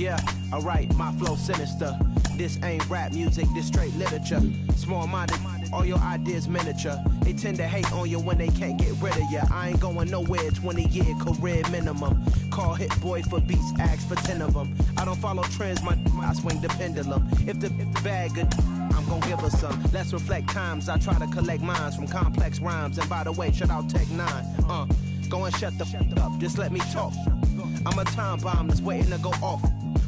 Yeah, alright, my flow sinister. This ain't rap music, this straight literature. Small-minded, all your ideas miniature. They tend to hate on you when they can't get rid of you. I ain't going nowhere, 20-year career minimum. Call Hit Boy for beats, ask for 10 of them. I don't follow trends, I swing the pendulum. If the bag good, I'm gon' give her some. Let's reflect times, I try to collect minds from complex rhymes. And by the way, shout out Tech 9. Go and shut the up, just let me talk. I'm a time bomb that's waiting to go off.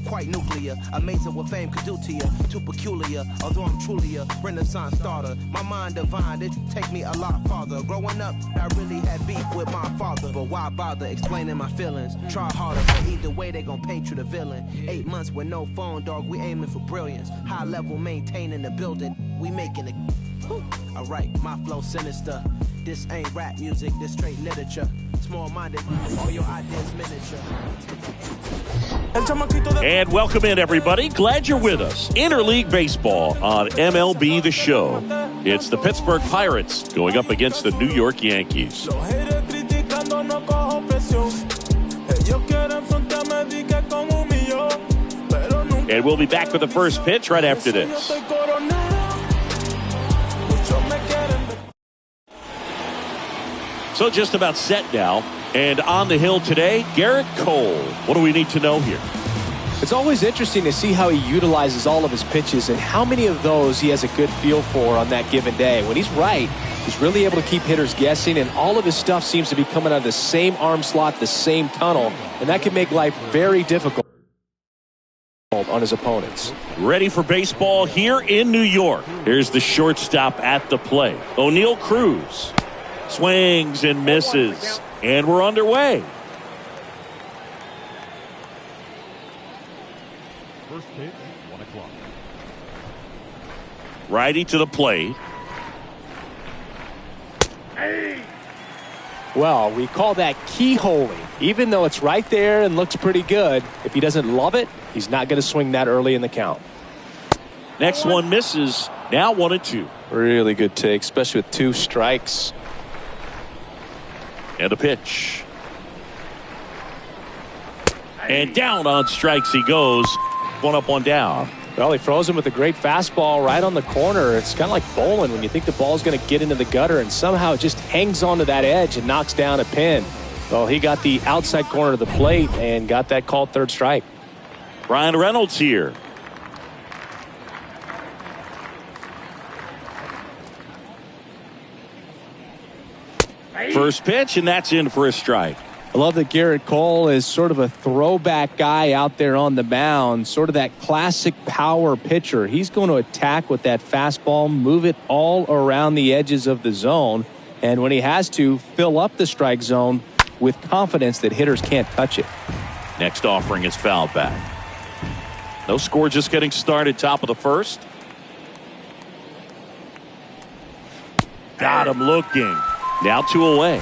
Quite nuclear, amazing what fame could do to you. Too peculiar, although I'm truly a renaissance starter. My mind divine, it take me a lot farther. Growing up, I really had beef with my father. But why bother explaining my feelings? Try harder, but either way they gon' paint you the villain. 8 months with no phone, dog, we aiming for brilliance. High level maintaining the building, we making it. Alright, my flow sinister. This ain't rap music, this straight literature. Small-minded, all your ideas miniature. And welcome in, everybody. Glad you're with us. Interleague Baseball on MLB The Show. It's the Pittsburgh Pirates going up against the New York Yankees. And we'll be back with the first pitch right after this. So just about set now. And on the hill today, Gerrit Cole. What do we need to know here? It's always interesting to see how he utilizes all of his pitches and how many of those he has a good feel for on that given day. When he's right, he's really able to keep hitters guessing, and all of his stuff seems to be coming out of the same arm slot, the same tunnel, and that can make life very difficult on his opponents. Ready for baseball here in New York. Here's the shortstop at the plate, O'Neal Cruz. Swings and misses. And we're underway. First pitch, 1 o'clock. Righty to the plate. Well, we call that keyholing. Even though it's right there and looks pretty good, if he doesn't love it, he's not going to swing that early in the count. Next one misses. Now 1-2. Really good take, especially with 2 strikes. And a pitch. And down on strikes he goes. 1 up, 1 down. Well, he froze him with a great fastball right on the corner. It's kind of like bowling when you think the ball's going to get into the gutter and somehow it just hangs onto that edge and knocks down a pin. Well, he got the outside corner of the plate and got that called third strike. Ryan Reynolds here. First pitch, and that's in for a strike. I love that Gerrit Cole is sort of a throwback guy out there on the mound, sort of that classic power pitcher. He's going to attack with that fastball, move it all around the edges of the zone, and when he has to, fill up the strike zone with confidence that hitters can't touch it. Next offering is fouled back. No score, just getting started, top of the first. Got him looking. Now 2 away.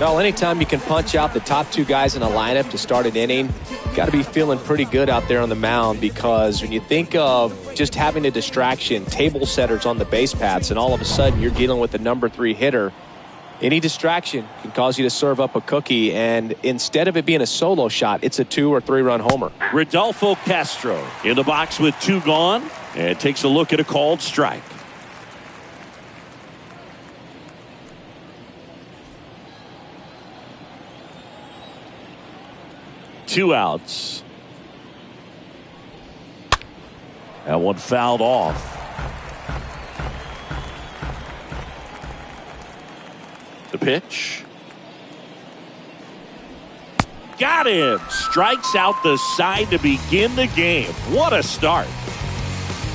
Well, anytime you can punch out the top 2 guys in a lineup to start an inning, you got to be feeling pretty good out there on the mound, because when you think of just having a distraction, table setters on the base paths, and all of a sudden you're dealing with the number 3 hitter, any distraction can cause you to serve up a cookie, and instead of it being a solo shot, it's a 2 or 3 run homer. Rodolfo Castro in the box with 2 gone, and takes a look at a called strike. Two outs. That one fouled off. The pitch. Got him. Strikes out the side to begin the game. What a start.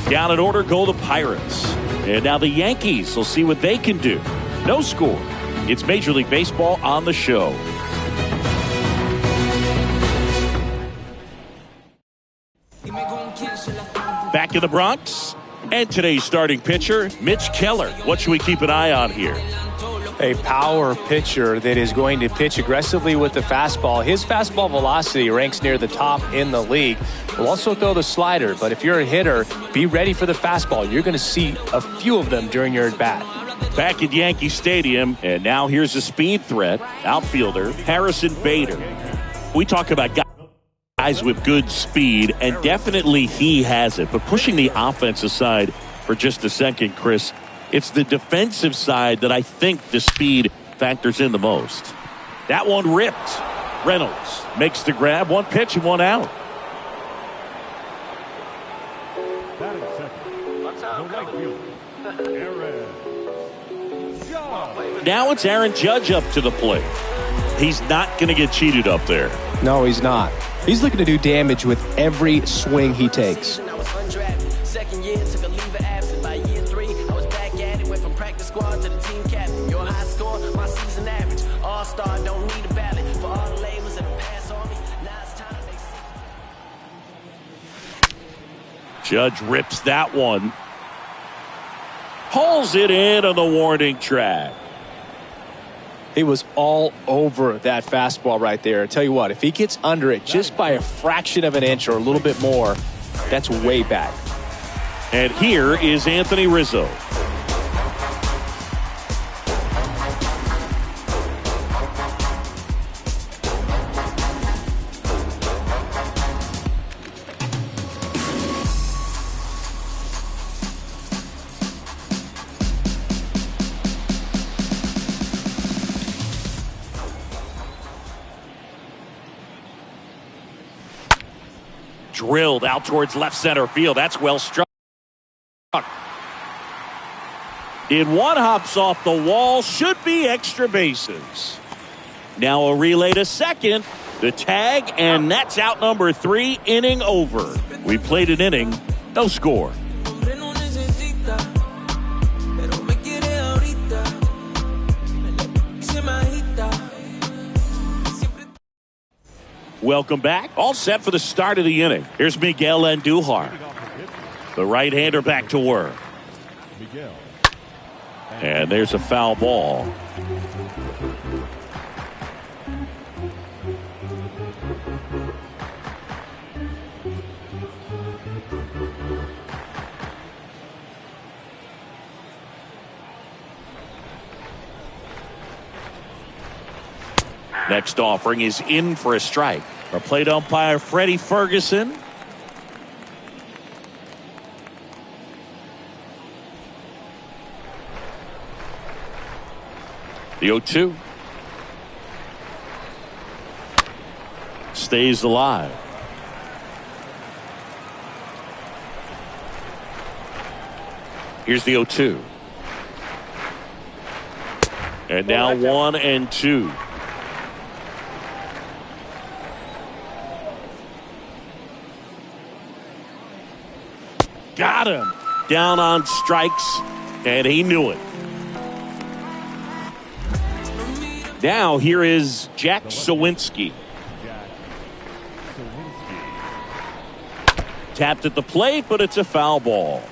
Down in order go the Pirates. And now the Yankees will see what they can do. No score. It's Major League Baseball on the show. Back in the Bronx, and today's starting pitcher, Mitch Keller. What should we keep an eye on here? A power pitcher that is going to pitch aggressively with the fastball. His fastball velocity ranks near the top in the league. Will also throw the slider, but if you're a hitter, be ready for the fastball. You're going to see a few of them during your at-bat. Back at Yankee Stadium, and now here's a speed threat, outfielder Harrison Bader. We talk about guys guys with good speed, and definitely he has it. But pushing the offensive side for just a second, Chris, it's the defensive side that I think the speed factors in the most. That one ripped. Reynolds makes the grab. One pitch and one out. Batting second. The right fielder, Aaron Judge. Now it's Aaron Judge up to the plate. He's not going to get cheated up there. No, he's not. He's looking to do damage with every swing he takes. I was undrafted. Second year, took a leave of absence. By year 3, I was back at it. Went from practice squad to the team captain. Your high score, my season average. All-star, don't need a ballot. For all the labels and the pass on me. Now it's time to make sense. Judge rips that one. Hauls it in on the warning track. He was all over that fastball right there. I tell you what, if he gets under it just by a fraction of an inch or a little bit more, that's way back. And here is Anthony Rizzo. Drilled out towards left center field. That's well struck. In one, hops off the wall. Should be extra bases. Now a relay to second. The tag, and that's out number 3. Inning over. We played an inning. No score. Welcome back. All set for the start of the inning. Here's Miguel Andujar. The right-hander back to work. And there's a foul ball. Next offering is in for a strike. Our plate umpire, Freddie Ferguson. The 0-2. Stays alive. Here's the 0-2. And now 1-2. Got him. Down on strikes, and he knew it. Now here is Jack Sawinski. Tapped at the plate, but it's a foul ball.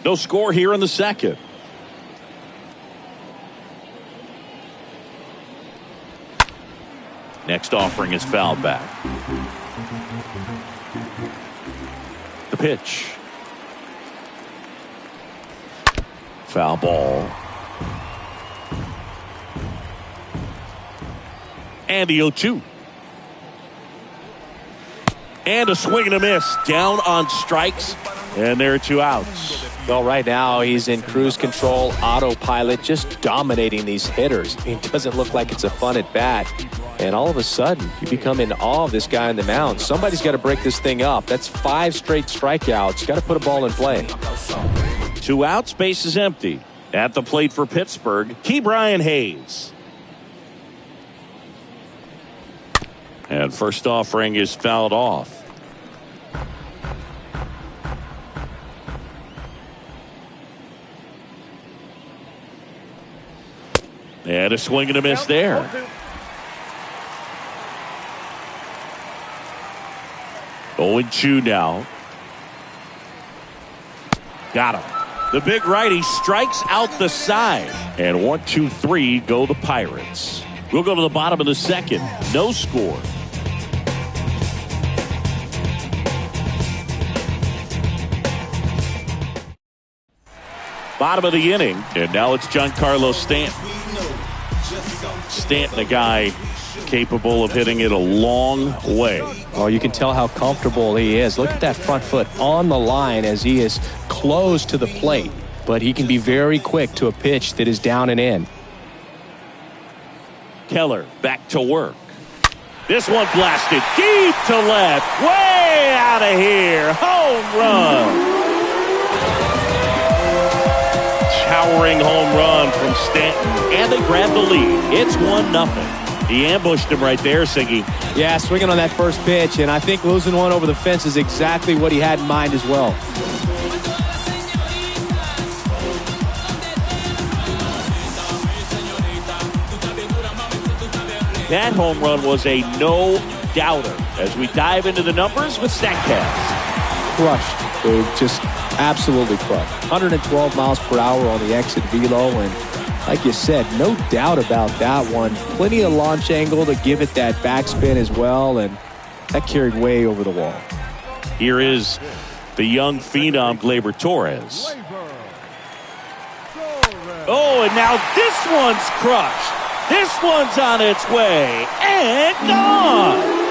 No score here in the second. Next offering is fouled back. The pitch. Foul ball. And the 0-2. And a swing and a miss. Down on strikes. And there are 2 outs. Well, right now he's in cruise control, autopilot, just dominating these hitters. It doesn't look like it's a fun at bat. And all of a sudden, you become in awe of this guy on the mound. Somebody's got to break this thing up. That's 5 straight strikeouts. Got to put a ball in play. 2 outs, base is empty. At the plate for Pittsburgh, Ke'Bryan Hayes. And first offering is fouled off. And a swing and a miss there. Oh, 0-2 now. Got him. The big righty strikes out the side. And 1, 2, 3 go the Pirates. We'll go to the bottom of the second. No score. Bottom of the inning, and now it's Giancarlo Stanton. Stanton, a guy capable of hitting it a long way. Oh, you can tell how comfortable he is. Look at that front foot on the line as he is close to the plate. But he can be very quick to a pitch that is down and in. Keller back to work. This one blasted deep to left. Way out of here. Home run. Towering home run from Stanton. And they grab the lead. It's 1-0. He ambushed him right there, Siggy. Yeah, swinging on that first pitch. And I think losing one over the fence is exactly what he had in mind as well. That home run was a no-doubter. As we dive into the numbers with StatCast. Crushed, dude. Just absolutely crushed. 112 miles per hour on the exit velo, and like you said, no doubt about that one. Plenty of launch angle to give it that backspin as well, and that carried way over the wall. Here is the young phenom, Gleyber Torres. Oh, and now this one's crushed. This one's on its way and gone.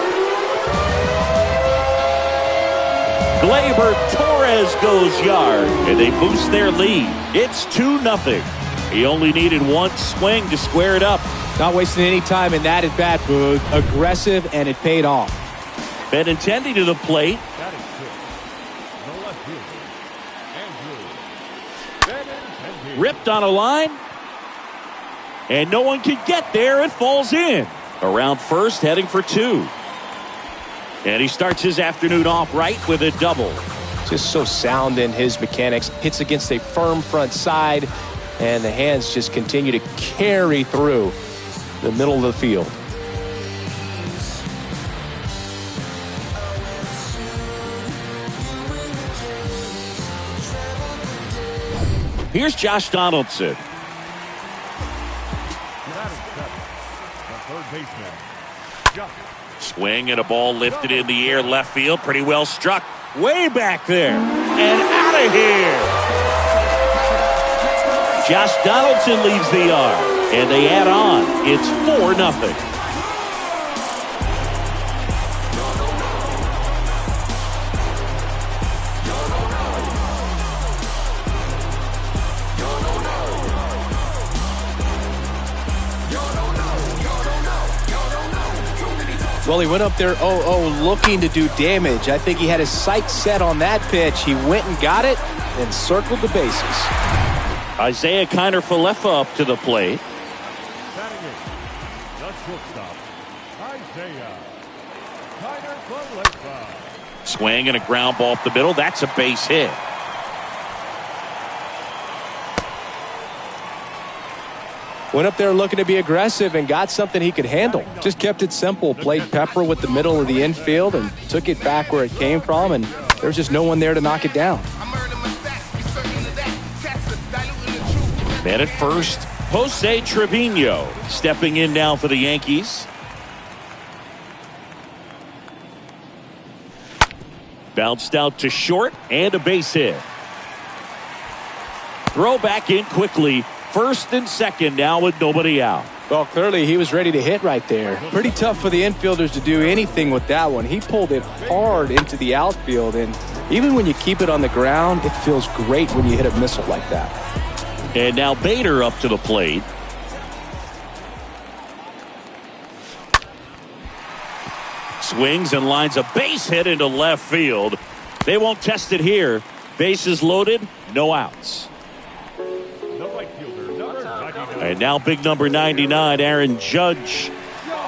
Gleyber Torres goes yard, and they boost their lead. It's 2-0. He only needed one swing to square it up. Not wasting any time in that at bat, Boog. Aggressive, and it paid off. Benintendi to the plate. That is good. No left fielder. Andrew Benintendi. Ripped on a line. And no one can get there. It falls in. Around first, heading for 2. And he starts his afternoon off right with a double. Just so sound in his mechanics. Hits against a firm front side, and the hands just continue to carry through the middle of the field. Here's Josh Donaldson. Third baseman. Josh. Swing and a ball lifted in the air, left field, pretty well struck. Way back there and out of here. Josh Donaldson leaves the yard, and they add on. It's 4-0. Well, he went up there 0-0 looking to do damage. I think he had his sights set on that pitch. He went and got it and circled the bases. Isaiah Kiner-Falefa up to the plate. Batting in, the shortstop, Isaiah Kiner-Falefa. Swing and a ground ball up the middle. That's a base hit. Went up there looking to be aggressive and got something he could handle. Just kept it simple. Played pepper with the middle of the infield and took it back where it came from, and there's just no one there to knock it down. Man at first, Jose Trevino stepping in now for the Yankees. Bounced out to short and a base hit. Throw back in quickly. First and second now with nobody out. Well, clearly he was ready to hit right there. Pretty tough for the infielders to do anything with that one. He pulled it hard into the outfield, and even when you keep it on the ground, it feels great when you hit a missile like that. And now Bader up to the plate. Swings and lines a base hit into left field. They won't test it here. Bases loaded, no outs. And now big number 99, Aaron Judge.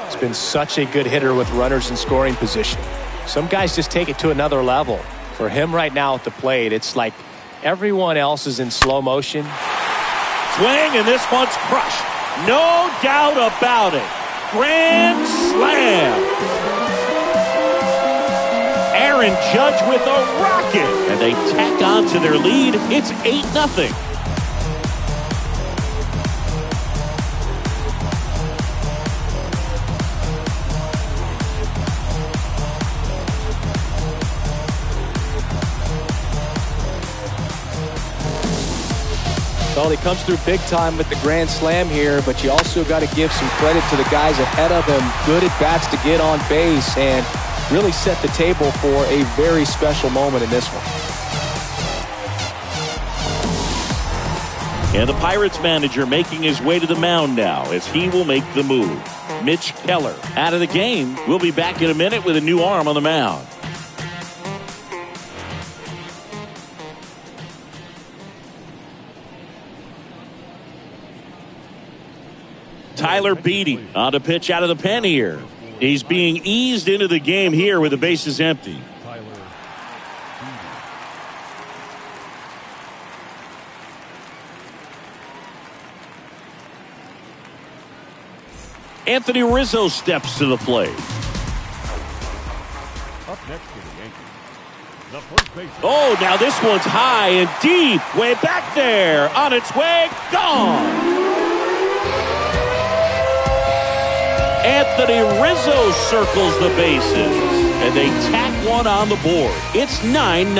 He's been such a good hitter with runners in scoring position. Some guys just take it to another level. For him right now at the plate, it's like everyone else is in slow motion. Swing, and this one's crushed. No doubt about it. Grand slam. Aaron Judge with a rocket. And they tack on to their lead. It's 8-0. Well, he comes through big time with the grand slam here, but you also got to give some credit to the guys ahead of him. Good at-bats to get on base and really set the table for a very special moment in this one. And the Pirates manager making his way to the mound now as he will make the move. Mitch Keller out of the game. We'll be back in a minute with a new arm on the mound. Tyler Beede on to pitch out of the pen here. He's being eased into the game here with the bases empty. Anthony Rizzo steps to the plate. Up next to the Yankees, the first baseman. Oh, now this one's high and deep. Way back there. On its way. Gone. Anthony Rizzo circles the bases. And they tack one on the board. It's 9-0.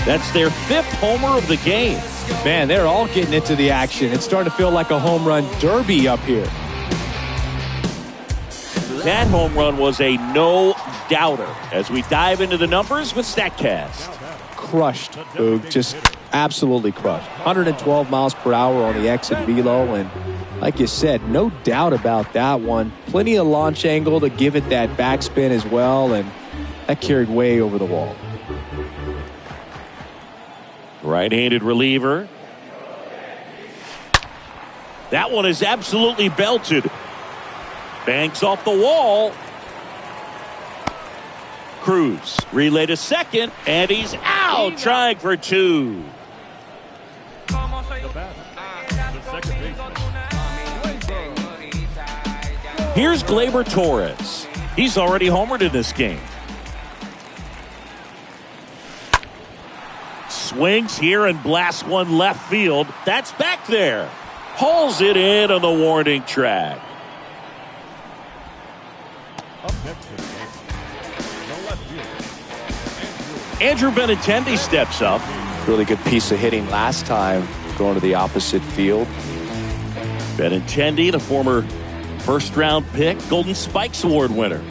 That's their 5th homer of the game. Man, they're all getting into the action. It's starting to feel like a home run derby up here. That home run was a no-doubter as we dive into the numbers with StatCast. Crushed, Boog. Just absolutely crushed. 112 miles per hour on the exit velo, and like you said, no doubt about that one. Plenty of launch angle to give it that backspin as well, and that carried way over the wall. Right-handed reliever. That one is absolutely belted. Banks off the wall. Cruz relay to second, and he's out, trying for 2. The batter, the second baseman. Here's Gleyber Torres. He's already homered in this game. Swings here and blasts one left field. That's back there. Hauls it in on the warning track. Up next to the Yankees, the left fielder, Andrew Benintendi steps up. Really good piece of hitting last time, going to the opposite field. Benintendi, the former first-round pick, Golden Spikes Award winner.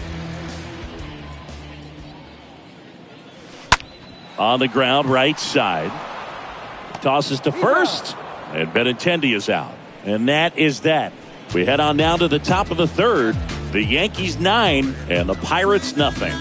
On the ground, right side. Tosses to first, and Benintendi is out. And that is that. We head on down to the top of the 3rd. The Yankees 9 and the Pirates nothing.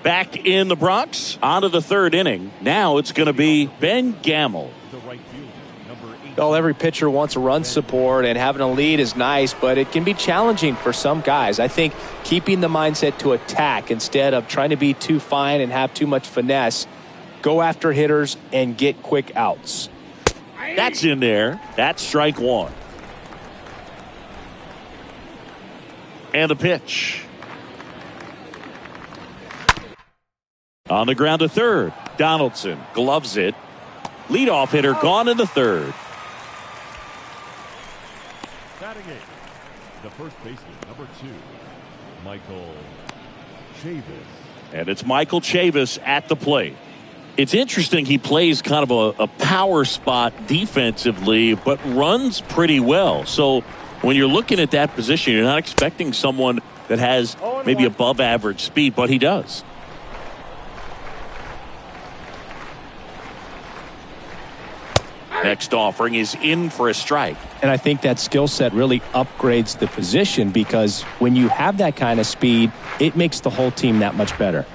Back in the Bronx, on to the 3rd inning. Now it's going to be Ben Gamel. the right fielder, number 8. Well, every pitcher wants a run support, and having a lead is nice, but it can be challenging for some guys. I think keeping the mindset to attack instead of trying to be too fine and have too much finesse. Go after hitters and get quick outs. That's in there. That's strike 1. And the pitch. On the ground to 3rd. Donaldson gloves it. Leadoff hitter gone in the 3rd. Batting 8, the first baseman, number 2, Michael Chavis. And it's Michael Chavis at the plate. It's interesting, he plays kind of a power spot defensively, but runs pretty well. So when you're looking at that position, you're not expecting someone that has maybe above average speed, but he does. Next offering is in for a strike. And I think that skill set really upgrades the position, because when you have that kind of speed, it makes the whole team that much better.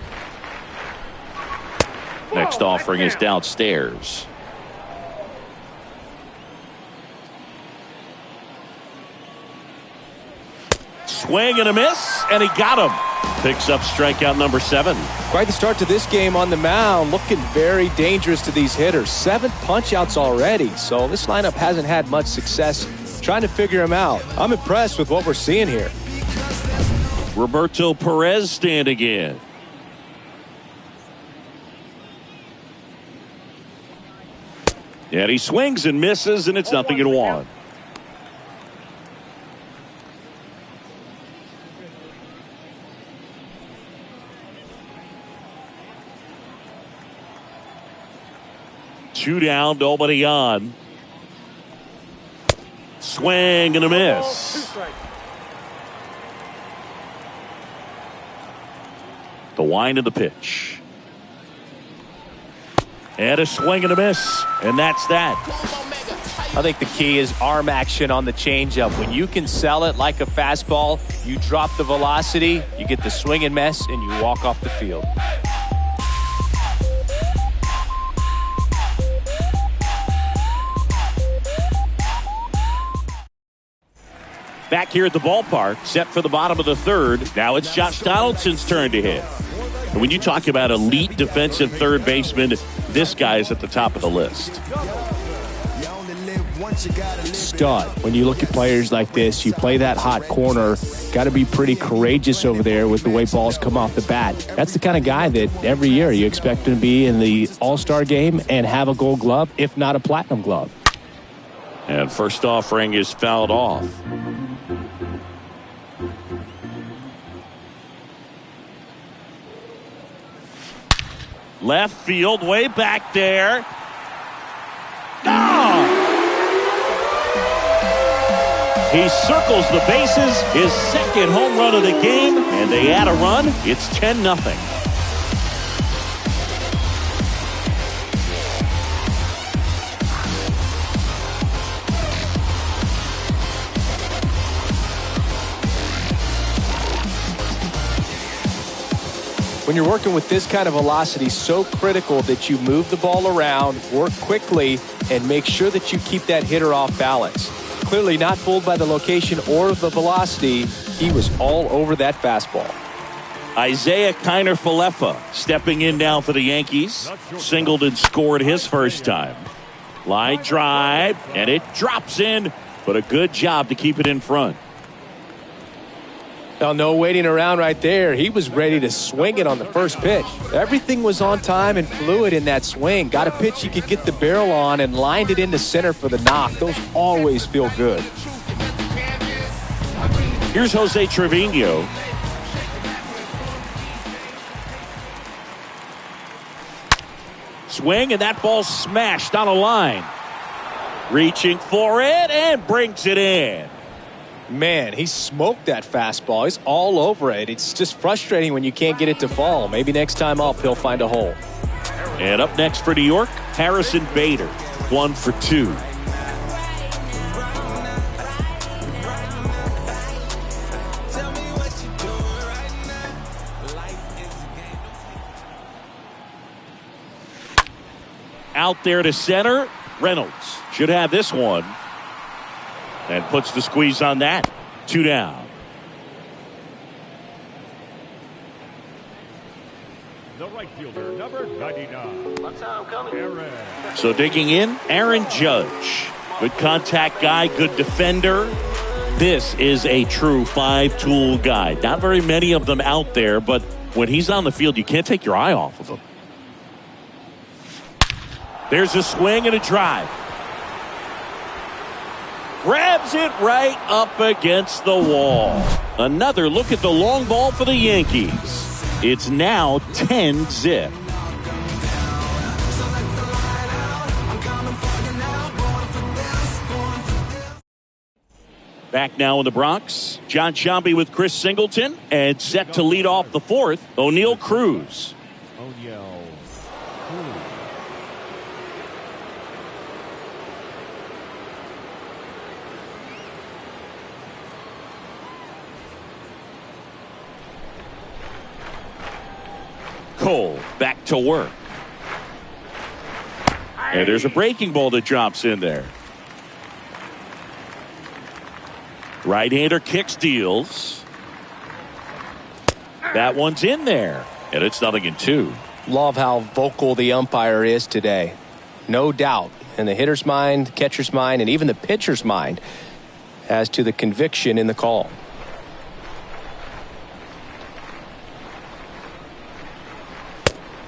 Next offering is downstairs. Swing and a miss, and he got him. Picks up strikeout number 7. Quite the start to this game on the mound. Looking very dangerous to these hitters. 7 punch-outs already, so this lineup hasn't had much success trying to figure him out. I'm impressed with what we're seeing here. Roberto Perez standing in. And he swings and misses, and it's 0-1. 2 down, nobody on. Swing and a miss. The wind of the pitch. And a swing and a miss. And that's that. I think the key is arm action on the changeup. When you can sell it like a fastball, you drop the velocity, you get the swing and miss, and you walk off the field. Back here at the ballpark, set for the bottom of the third. Now it's Josh Donaldson's turn to hit. And when you talk about elite defensive third baseman, this guy is at the top of the list. Stud. When you look at players like this, you play that hot corner, got to be pretty courageous over there with the way balls come off the bat. That's the kind of guy that every year you expect him to be in the All-Star game and have a Gold Glove, if not a Platinum Glove. And first offering is fouled off. Left field, way back there. Oh! He circles the bases, his second home run of the game, and they add a run. It's 10-0. When you're working with this kind of velocity, so critical that you move the ball around, work quickly, and make sure that you keep that hitter off balance. Clearly not fooled by the location or the velocity. He was all over that fastball. Isaiah Kiner-Falefa stepping in now for the Yankees. Singleton scored his first time. Line drive, and it drops in, but a good job to keep it in front. Now, no waiting around right there. He was ready to swing it on the first pitch. Everything was on time and fluid in that swing. Got a pitch he could get the barrel on and lined it into center for the knock. Those always feel good. Here's Jose Trevino. Swing, and that ball smashed on a line. Reaching for it and brings it in. Man, he smoked that fastball. He's all over it. It's just frustrating when you can't get it to fall. Maybe next time up, he'll find a hole. And up next for New York, Harrison Bader, 1 for 2. Out there to center, Reynolds should have this one. And puts the squeeze on that. 2 down. The right fielder, number 99. That's how I'm coming. Aaron. So digging in, Aaron Judge. Good contact guy, good defender. This is a true 5-tool guy. Not very many of them out there, but when he's on the field, you can't take your eye off of him. There's a swing and a drive. Grabs it right up against the wall. Another look at the long ball for the Yankees. It's now 10-zip. Back now in the Bronx, John Sciambi with Chris Singleton, and set to lead off the fourth, O'Neal Cruz. O'Neal. Cole back to work. And there's a breaking ball that drops in there. Right-hander kicks, deals. That one's in there. And it's 0-2. Love how vocal the umpire is today. No doubt in the hitter's mind, catcher's mind, and even the pitcher's mind as to the conviction in the call.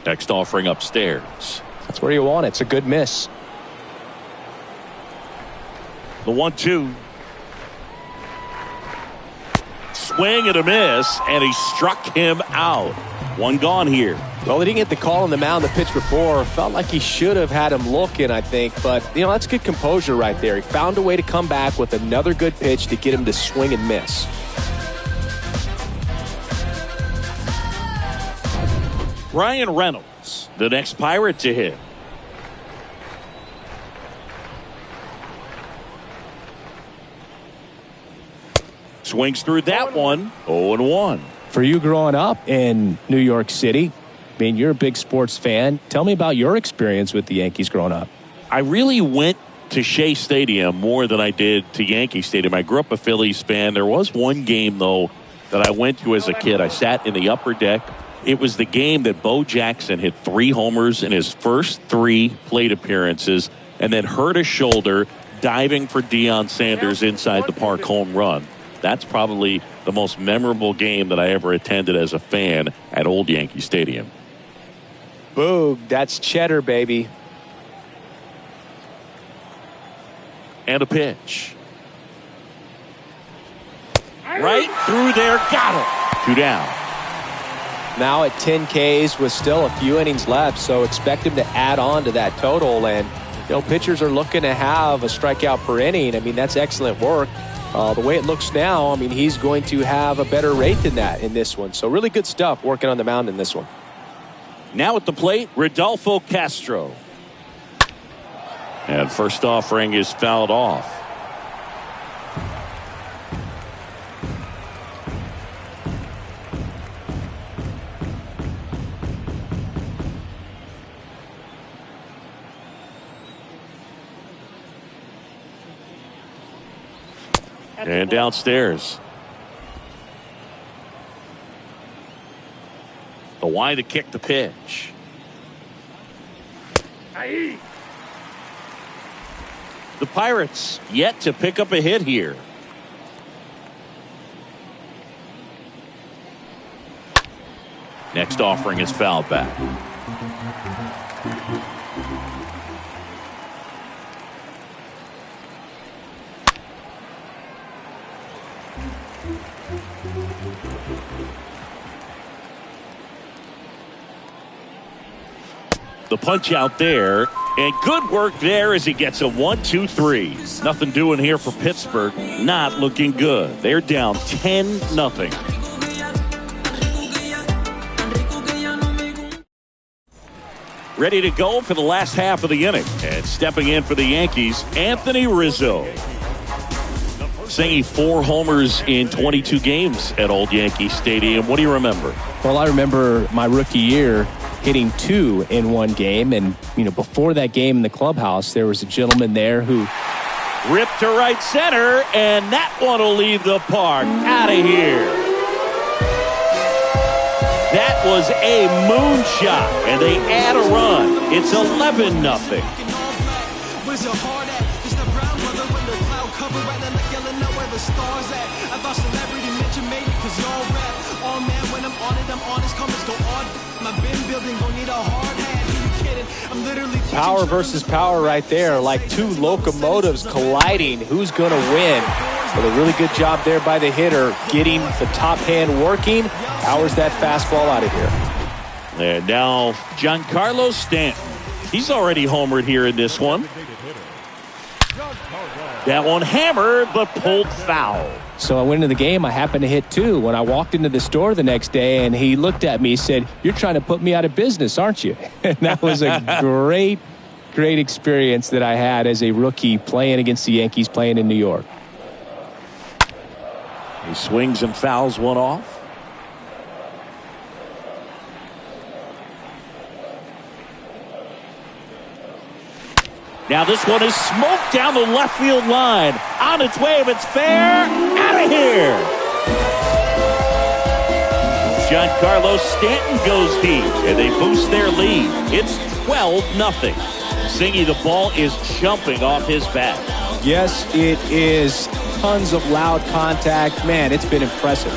Next offering upstairs. That's where you want it. It's a good miss. The 1-2. Swing and a miss, and he struck him out. One gone here. Well, he didn't get the call on the mound the pitch before. Felt like he should have had him looking, I think. But, that's good composure right there. He found a way to come back with another good pitch to get him to swing and miss. Ryan Reynolds, the next Pirate to hit. Swings through that one, 0-1. For you growing up in New York City, you're a big sports fan. Tell me about your experience with the Yankees growing up. I really went to Shea Stadium more than I did to Yankee Stadium. I grew up a Phillies fan. There was one game, though, that I went to as a kid. I sat in the upper deck. It was the game that Bo Jackson hit 3 homers in his first 3 plate appearances and then hurt his shoulder diving for Deion Sanders inside the park home run. That's probably the most memorable game that I ever attended as a fan at Old Yankee Stadium. Boog, that's cheddar, baby. And a pitch. Right through there, got him. 2 down. Now at 10 Ks with still a few innings left, so expect him to add on to that total. And, pitchers are looking to have a strikeout per inning. That's excellent work. The way it looks now, he's going to have a better rate than that in this one. So really good stuff working on the mound in this one. Now at the plate, Rodolfo Castro. And first offering is fouled off. And downstairs. The Y to kick the pitch. The Pirates yet to pick up a hit here. Next offering is fouled back. The punch out there, and good work there as he gets a 1-2-3. Nothing doing here for Pittsburgh. Not looking good. They're down 10-0. Ready to go for the last half of the inning. And stepping in for the Yankees, Anthony Rizzo. Singy 4 homers in 22 games at Old Yankee Stadium. What do you remember? Well, I remember my rookie year hitting 2 in one game. And, before that game in the clubhouse, there was a gentleman there who ripped to right center, and that one will leave the park. Out of here. That was a moonshot, and they add a run. It's 11-0. Power versus power right there, like 2 locomotives colliding. Who's going to win? But a really good job there by the hitter, getting the top hand working. Powers that fastball out of here. And now Giancarlo Stanton. He's already homered here in this one. That one hammered, but pulled foul. So I went into the game. I happened to hit 2. When I walked into the store the next day, and he looked at me, said, "You're trying to put me out of business, aren't you?" And that was a great experience that I had as a rookie playing against the Yankees, playing in New York. He swings and fouls one off. Now this one is smoked down the left field line. On its way, if it's fair, out of here. Giancarlo Stanton goes deep, and they boost their lead. It's 12-0. Singy, the ball is jumping off his bat. Yes, it is. Tons of loud contact. Man, it's been impressive.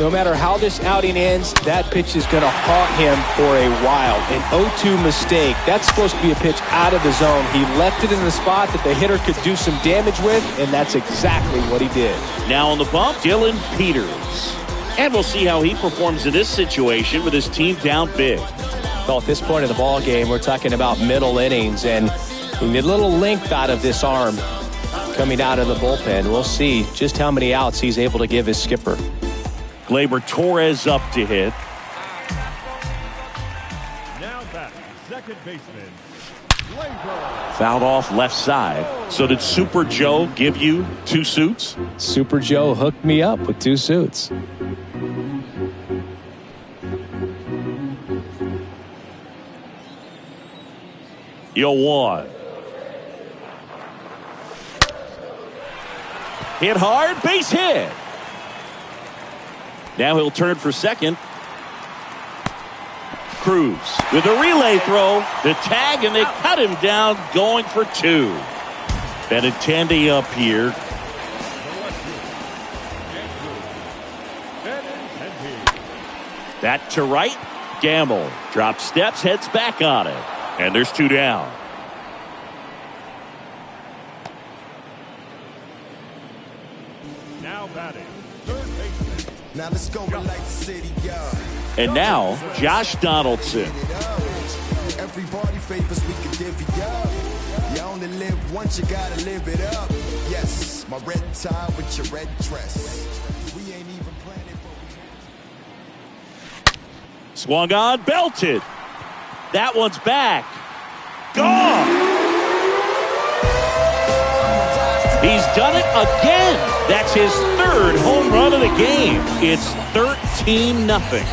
No matter how this outing ends, that pitch is going to haunt him for a while. An 0-2 mistake. That's supposed to be a pitch out of the zone. He left it in the spot that the hitter could do some damage with, and that's exactly what he did. Now on the bump, Dylan Peters. And we'll see how he performs in this situation with his team down big. Well, at this point of the ball game, we're talking about middle innings, and we need a little length out of this arm coming out of the bullpen. We'll see just how many outs he's able to give his skipper. Gleyber Torres up to hit. Now batting, second baseman, Gleyber. Fouled off left side. So did Super Joe give you 2 suits? Super Joe hooked me up with 2 suits. Yo, 1. Hit hard, base hit. Now he'll turn for second. Cruz with a relay throw, the tag, and they cut him down going for 2. Benintendi up here. That to right. Gamble drops steps, heads back on it. And there's 2 down. Now batting, third baseman. Now let's go like the city, yeah. And now, Josh Donaldson. Everybody favors we can divvy up. You only live once, you gotta live it up. Yes, my red tie with your red dress. We ain't even planning, but we Swung on, belted. That one's back. Gone. He's done it again. That's his 3rd home run of the game. It's 13-0.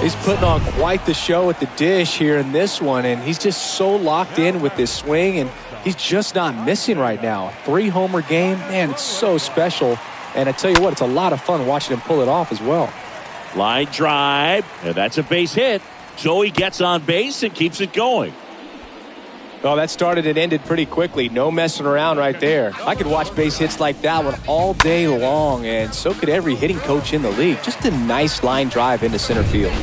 He's putting on quite the show at the dish here in this one, and he's just so locked in with this swing, and he's just not missing right now. 3-homer game, man, it's so special. And I tell you what, it's a lot of fun watching him pull it off as well. Line drive, and that's a base hit. So he gets on base and keeps it going. Oh, that started and ended pretty quickly. No messing around right there. I could watch base hits like that one all day long, and so could every hitting coach in the league. Just a nice line drive into center field.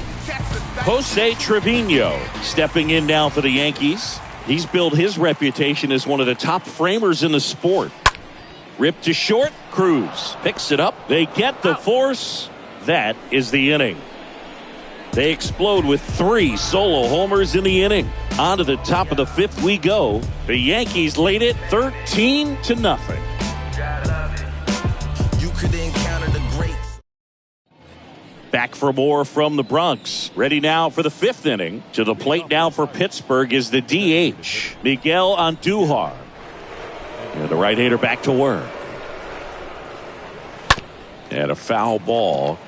Jose Trevino stepping in now for the Yankees. He's built his reputation as one of the top framers in the sport. Ripped to short. Cruz picks it up. They get the force. That is the inning. They explode with 3 solo homers in the inning. On to the top of the 5th we go. The Yankees lead it 13-0. You could encounter the greats. Back for more from the Bronx. Ready now for the 5th inning. To the plate now for Pittsburgh is the DH, Miguel Andujar. And the right-hander back to work. And a foul ball.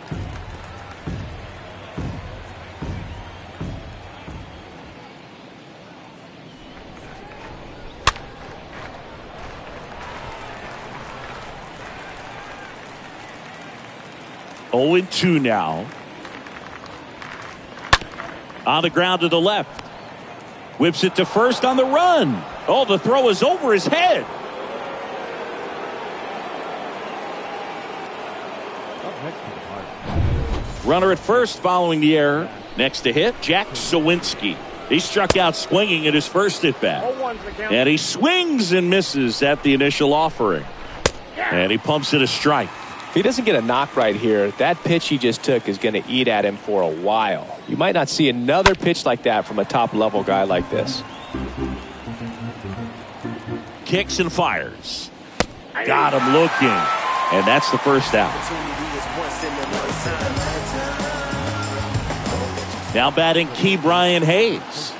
Oh, 0-2 now. On the ground to the left. Whips it to first on the run. Oh, the throw is over his head. Runner at first following the error. Next to hit, Jack Sawinski. He struck out swinging at his first at bat. And he swings and misses at the initial offering. And he pumps it a strike. If he doesn't get a knock right here, that pitch he just took is going to eat at him for a while. You might not see another pitch like that from a top-level guy like this. Kicks and fires. Got him looking. And that's the first out. Now batting Ke'Bryan Hayes.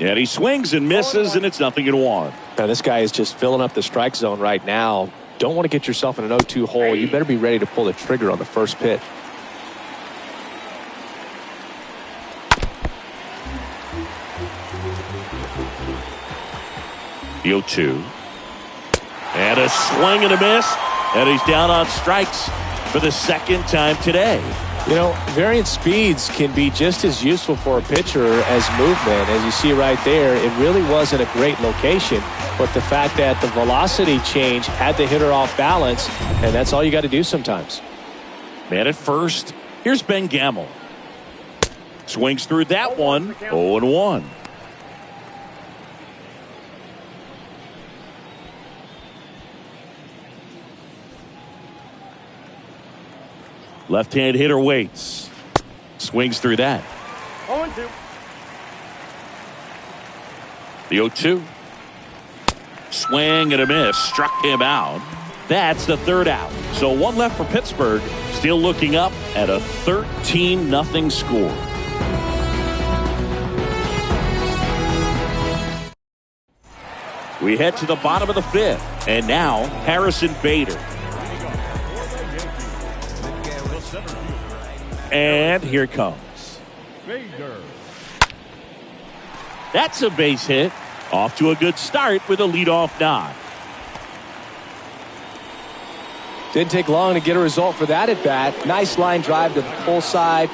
And he swings and misses, and it's 0-1. Now, this guy is just filling up the strike zone right now. Don't want to get yourself in an 0-2 hole. You better be ready to pull the trigger on the first pitch. The 0-2. And a swing and a miss. And he's down on strikes. for the second time today. You know, varying speeds can be just as useful for a pitcher as movement. As you see right there, it really wasn't a great location, but the fact that the velocity change had the hitter off balance, and that's all you got to do sometimes. Man at first, here's Ben Gamel. Swings through that one, 0-1. Left-hand hitter waits. Swings through that. 0-2. The 0-2. Swing and a miss. Struck him out. That's the third out. So one left for Pittsburgh. Still looking up at a 13-0 score. We head to the bottom of the fifth. And now Harrison Bader. And here it comes. Bader. That's a base hit. Off to a good start with a leadoff knock. Didn't take long to get a result for that at bat. Nice line drive to the pull side.